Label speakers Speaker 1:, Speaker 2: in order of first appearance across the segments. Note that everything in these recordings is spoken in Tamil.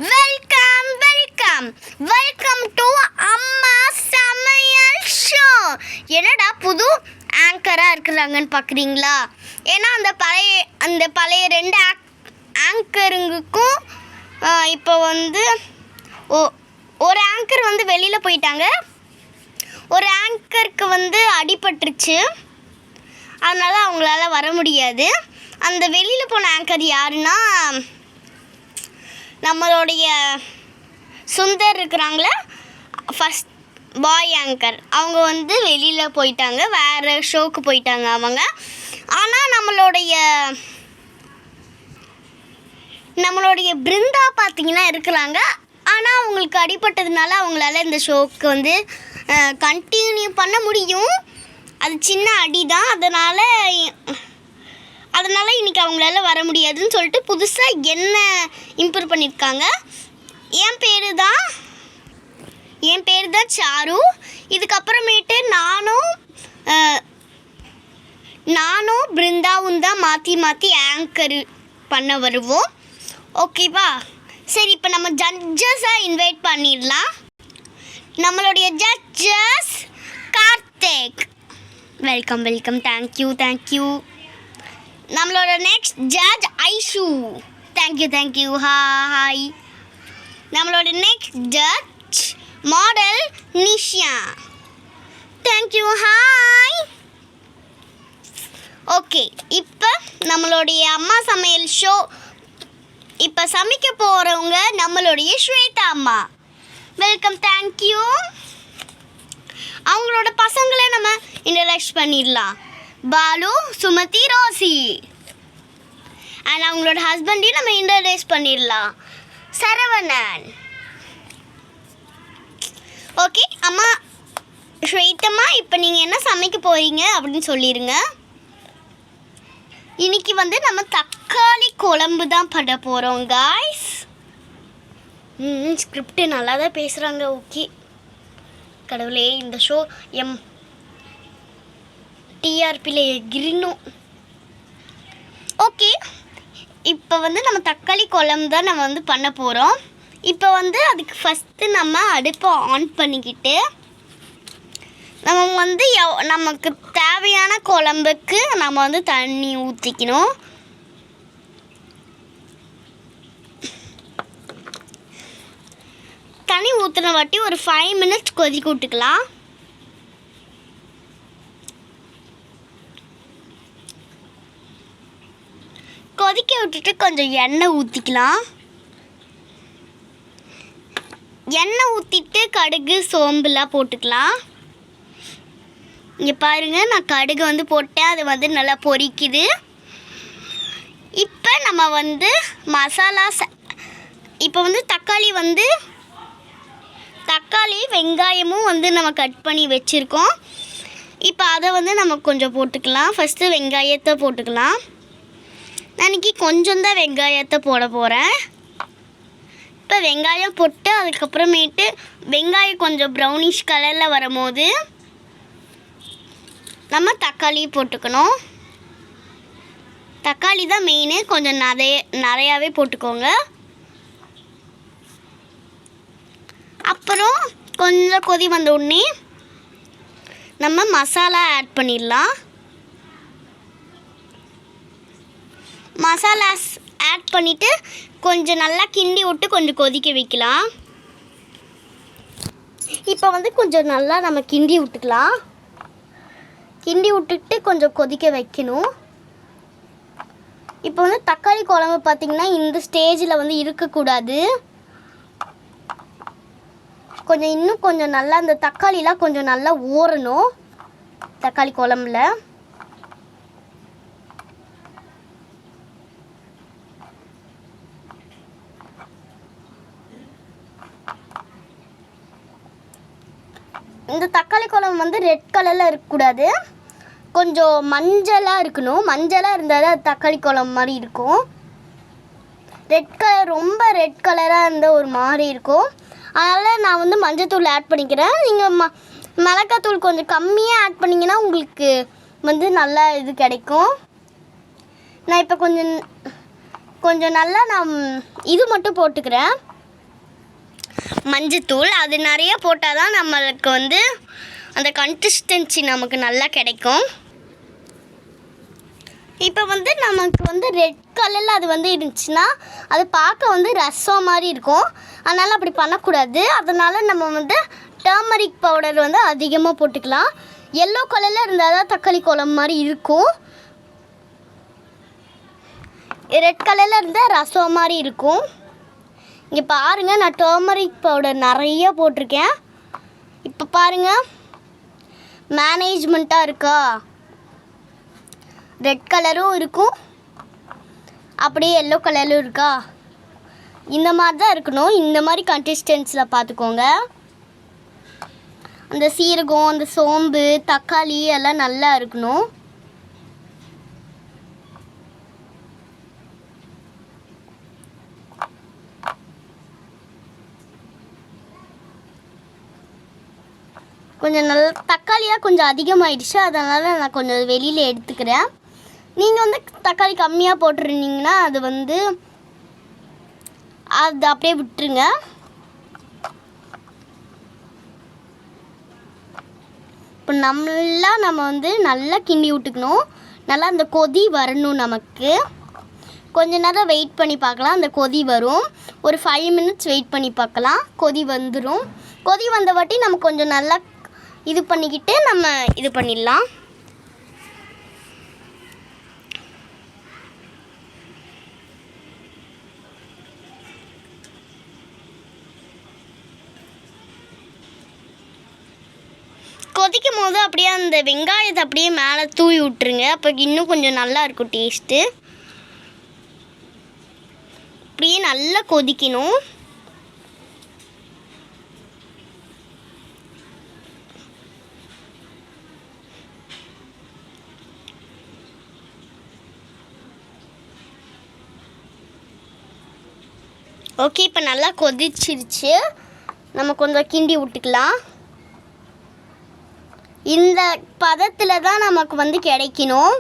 Speaker 1: வெல்கம் வெல்கம் வெல்கம் டு அம்மா சமையல் ஷோ. என்னடா புது ஆங்கராக இருக்கிறாங்கன்னு பார்க்குறீங்களா? ஏன்னா அந்த பழைய ரெண்டு ஆங்கருங்களுக்கும் இப்போ வந்து ஒரு ஆங்கர் வந்து வெளியில் போயிட்டாங்க. ஒரு ஆங்கருக்கு வந்து அடிபட்டுருச்சு, அதனால் அவங்களால வர முடியாது. அந்த வெளியில் போன ஆங்கர் யாருன்னா நம்மளுடைய சுந்தர் இருக்கிறாங்களே, ஃபஸ்ட் பாய் ஆங்கர். அவங்க வந்து வெளியில் போயிட்டாங்க, வேறு ஷோக்கு போயிட்டாங்க அவங்க. ஆனால் நம்மளுடைய பிருந்தா பார்த்திங்கன்னா இருக்கிறாங்க. ஆனால் அவங்களுக்கு அடிபட்டதுனால அவங்களால இந்த ஷோக்கு வந்து கண்டினியூ பண்ண முடியும். அது சின்ன அடி தான், அதனால் இன்றைக்கி அவங்களால வர முடியாதுன்னு சொல்லிட்டு புதுசாக என்ன இம்ப்ரூவ் பண்ணியிருக்காங்க. என் பேர் தான் சாரு. இதுக்கப்புறமேட்டு நானும் பிருந்தாவும் தான் மாற்றி ஆங்கர் பண்ண வருவோம். ஓகேவா? சரி, இப்போ நம்ம ஜட்ஜஸாக இன்வைட் பண்ணிடலாம். நம்மளுடைய judges Karthik, welcome welcome, thank you. நம்மளோட next judge Aishu, thank you, hi. நம்மளோட next judge model Nisha, thank you, hi. Okay, இப்போ நம்மளுடைய அம்மா சமையல் ஷோ இப்போ சமைக்க போகிறவங்க நம்மளுடைய ஸ்வேதா அம்மா, வெல்கம், தேங்க்யூ. அவங்களோட பசங்களை நம்ம இன்ட்ரடக்ஷன் பண்ணிடலாம். பாலு, சுமதி, ரோசி. அண்ட் அவங்களோட ஹஸ்பண்டையும் நம்ம இன்ட்ரடியூஸ் பண்ணிடலாம், சரவணன். ஓகே அம்மா, ஸ்வேதம்மா, இப்போ நீங்கள் என்ன சமைக்க போகிறீங்க அப்படின்னு சொல்லிடுங்க. இன்றைக்கி வந்து நம்ம தக்காளி குழம்பு தான் பண்ண போகிறோம் காய்ஸ். ஸ்கிரிப்டு நல்லா தான் பேசுகிறாங்க. ஓகே கடவுளே, இந்த ஷோ டிஆர்பியில் எகிரணும். ஓகே, இப்போ வந்து நம்ம தக்காளி குழம்பு தான் நம்ம வந்து பண்ண போகிறோம். இப்போ வந்து அதுக்கு ஃபஸ்ட்டு நம்ம அடுப்பை ஆன் பண்ணிக்கிட்டு நம்ம வந்து நமக்கு தேவையான குழம்புக்கு நம்ம வந்து தண்ணி ஊற்றிக்கணும். தண்ணி ஊற்றின வாட்டி ஒரு 5 மினிட்ஸ் கொதிக்க விட்டுக்கலாம். கொதிக்க விட்டுட்டு கொஞ்சம் எண்ணெய் ஊற்றிக்கலாம். எண்ணெய் ஊற்றிட்டு கடுகு சோம்புலாம் போட்டுக்கலாம். இங்கே பாருங்கள், நான் கடுகு வந்து போட்டேன், அது வந்து நல்லா பொரிக்குது. இப்போ நம்ம வந்து மசாலா இப்போ வந்து தக்காளி வெங்காயமும் வந்து நம்ம கட் பண்ணி வச்சுருக்கோம். இப்போ அதை வந்து நம்ம கொஞ்சம் போட்டுக்கலாம். ஃபஸ்ட்டு வெங்காயத்தை போட்டுக்கலாம். நான் இன்றைக்கி கொஞ்சம் தான் வெங்காயத்தை போட போகிறேன். இப்போ வெங்காயம் போட்டு அதுக்கப்புறமேட்டு வெங்காயம் கொஞ்சம் ப்ரௌனிஷ் கலரில் வரும்போது நம்ம தக்காளி போட்டுக்கணும். தக்காளி தான் மெயினு, கொஞ்சம் நிறையாவே போட்டுக்கோங்க. அப்புறம் கொஞ்சம் கொதி வந்த உடனே நம்ம மசாலா ஆட் பண்ணிடலாம். மசாலாஸ் ஆட் பண்ணிவிட்டு கொஞ்சம் நல்லா கிண்டி விட்டு கொஞ்சம் கொதிக்க வைக்கலாம். இப்போ வந்து கொஞ்சம் நல்லா நம்ம கிண்டி விட்டுக்கலாம். கிண்டி விட்டுட்டு கொஞ்சம் கொதிக்க வைக்கணும். இப்போ வந்து தக்காளி குழம்பு பார்த்திங்கன்னா இந்த ஸ்டேஜில் வந்து இருக்கக்கூடாது. இன்னும் கொஞ்சம் நல்லா அந்த தக்காளிலாம் கொஞ்சம் நல்லா ஊறணும் தக்காளி குழம்புல. இந்த தக்காளி குழம்பு வந்து ரெட் கலரில் இருக்கக்கூடாது, கொஞ்சம் மஞ்சளாக இருக்கணும். மஞ்சளாக இருந்தால் தான் தக்காளி குழம்பு மாதிரி இருக்கும். ரொம்ப ரெட் கலராக இருந்தால் ஒரு மாதிரி இருக்கும். அதனால் நான் வந்து மஞ்சத்தூள் ஆட் பண்ணிக்கிறேன். நீங்கள் மிளகாத்தூள் கொஞ்சம் கம்மியாக ஆட் பண்ணிங்கன்னா உங்களுக்கு வந்து நல்லா இது கிடைக்கும். நான் இப்போ கொஞ்சம் நல்லா நான் இது மட்டும் போட்டுக்கிறேன், மஞ்சத்தூள். அது நிறைய போட்டால் தான் நம்மளுக்கு வந்து அந்த கன்சிஸ்டன்சி நமக்கு நல்லா கிடைக்கும். இப்போ வந்து நமக்கு வந்து ரெட் கலரில் அது வந்து இருந்துச்சுன்னா அது பார்க்க வந்து ரசம் மாதிரி இருக்கும். அதனால் அப்படி பண்ணக்கூடாது. அதனால் நம்ம வந்து டர்மரிக் பவுடர் வந்து அதிகமாக போட்டுக்கலாம். எல்லோ கலரில் இருந்தால் தான் தக்காளி குழம்பு மாதிரி இருக்கும். ரெட் கலரில் இருந்தால் ரசம் மாதிரி இருக்கும். இங்கே பாருங்கள், நான் டர்மரிக் பவுடர் நிறைய போட்டிருக்கேன். இப்போ பாருங்கள், மேனேஜ்மெண்ட்டாக இருக்கா? ரெட் கலரும் இருக்கும், அப்படியே எல்லோ கலரும் இருக்கா? இந்த மாதிரி தான் இருக்கணும். இந்த மாதிரி கன்சிஸ்டன்சியில் பார்த்துக்கோங்க. அந்த சீரகம், அந்த சோம்பு, தக்காளி எல்லாம் நல்லா இருக்கணும். கொஞ்சம் நல்ல தக்காளியாக கொஞ்சம் அதிகமாகிடுச்சு, அதனால் நான் கொஞ்சம் வெளியில் எடுத்துக்கிறேன். நீங்கள் வந்து தக்காளி கம்மியாக போட்டுருந்தீங்கன்னா அது வந்து அது அப்படியே விட்டுருங்க. இப்போ நம்ம வந்து நல்லா கிண்டி விட்டுக்கணும். நல்லா அந்த கொதி வரணும். நமக்கு கொஞ்ச நேரம் வெயிட் பண்ணி பார்க்கலாம். அந்த கொதி வரும். ஒரு 5 minutes வெயிட் பண்ணி பார்க்கலாம். கொதி வந்துடும். கொதி வந்த வாட்டி நம்ம கொஞ்சம் நல்லா இது பண்ணிக்கிட்டு நம்ம இது பண்ணிடலாம். கொதிக்கும் போது அப்படியே அந்த வெங்காயத்தை அப்படியே மேலே தூவி விட்டுருங்க. அப்போ இன்னும் கொஞ்சம் நல்லா இருக்கும் டேஸ்ட்டு. அப்படியே நல்லா கொதிக்கணும். ஓகே, இப்போ நல்லா கொதிச்சிருச்சு. நம்ம கொஞ்சம் கிண்டி விட்டுக்கலாம். இந்த பதத்தில் தான் நமக்கு வந்து கிடைக்கணும்.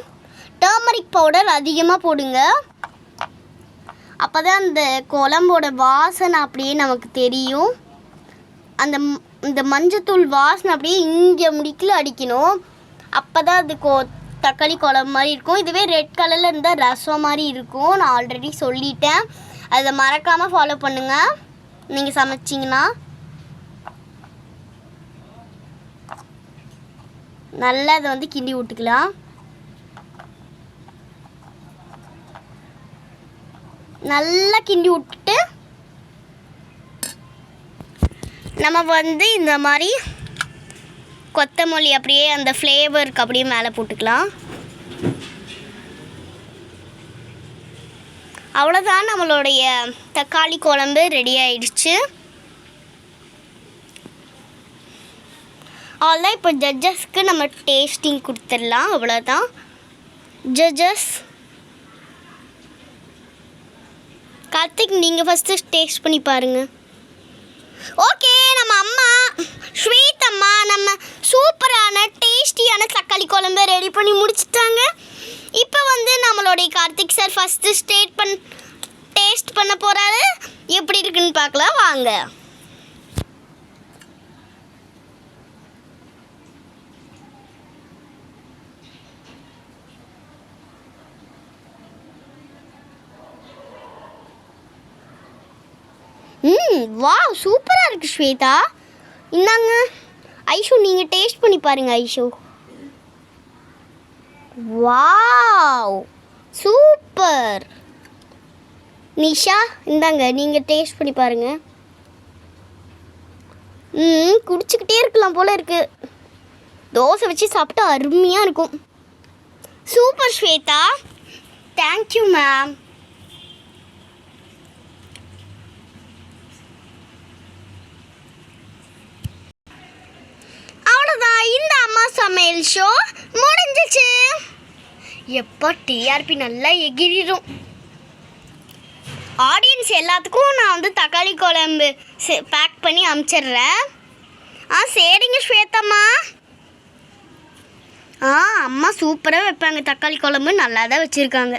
Speaker 1: டர்மரிக் பவுடர் அதிகமாக போடுங்க. அப்போ தான் அந்த குழம்போட வாசனை அப்படியே நமக்கு தெரியும். இந்த மஞ்சத்தூள் வாசனை அப்படியே இங்கே முடிக்கல அடிக்கணும். அப்போ தான் அது தக்காளி குழம்பு மாதிரி இருக்கும். இதுவே ரெட் கலரில் இருந்தால் ரசம் மாதிரி இருக்கும். நான் ஆல்ரெடி சொல்லிட்டேன். அதை மறக்காமல் ஃபாலோ பண்ணுங்கள் நீங்கள் சமைச்சிங்கன்னா. நல்லா அதை வந்து கிண்டி விட்டுக்கலாம். நல்லா கிண்டி விட்டுட்டு நம்ம வந்து இந்த மாதிரி கொத்தமல்லி அப்படியே அந்த ஃப்ளேவருக்கு அப்படியே மேலே போட்டுக்கலாம். அவ்வளோதான், நம்மளுடைய தக்காளி குழம்பு ரெடி ஆயிடுச்சு. அவ்வளோதான். இப்போ ஜட்ஜஸ்க்கு நம்ம டேஸ்டிங் கொடுத்துடலாம். அவ்வளோதான். ஜட்ஜஸ், கார்த்திக் நீங்கள் ஃபஸ்ட்டு டேஸ்ட் பண்ணி பாருங்கள். ஓகே, நம்ம அம்மா ஸ்வீத் அம்மா நம்ம சூப்பரான டேஸ்டியான தக்காளி குழம்பு ரெடி பண்ணி முடிச்சிட்டாங்க. இப்போ வந்து நம்மளுடைய கார்த்திக் சார் ஃபஸ்ட்டு டேஸ்ட் பண்ண போகிறாரு. எப்படி இருக்குன்னு பார்க்கலாம் வாங்க. வாவ், சூப்பராக இருக்குது ஸ்வேதா. இந்தாங்க ஐஷு, நீங்கள் டேஸ்ட் பண்ணி பாருங்கள் ஐஷு. Wow, super. நிஷா, இந்தாங்க நீங்கள் டேஸ்ட் பண்ணி பாருங்கள். குடிச்சிக்கிட்டே இருக்கலாம் போல் இருக்குது. தோசை வச்சு சாப்பிட்டா அருமையாக இருக்கும். Super Shweta, thank you ma'am. இந்த அம்மா சமையல் ஷோ முடிஞ்சிச்சு. எப்போ டிஆர்பி நல்லா எகிரிடும். ஆடியன்ஸ் எல்லாத்துக்கும் நான் வந்து தக்காளி குழம்பு பேக் பண்ணி அனுப்பிச்சிடுறேன். சரிங்க ஸ்வேதம்மா. அம்மா சூப்பராக வைப்பாங்க தக்காளி குழம்பு, நல்லா தான் வச்சுருக்காங்க.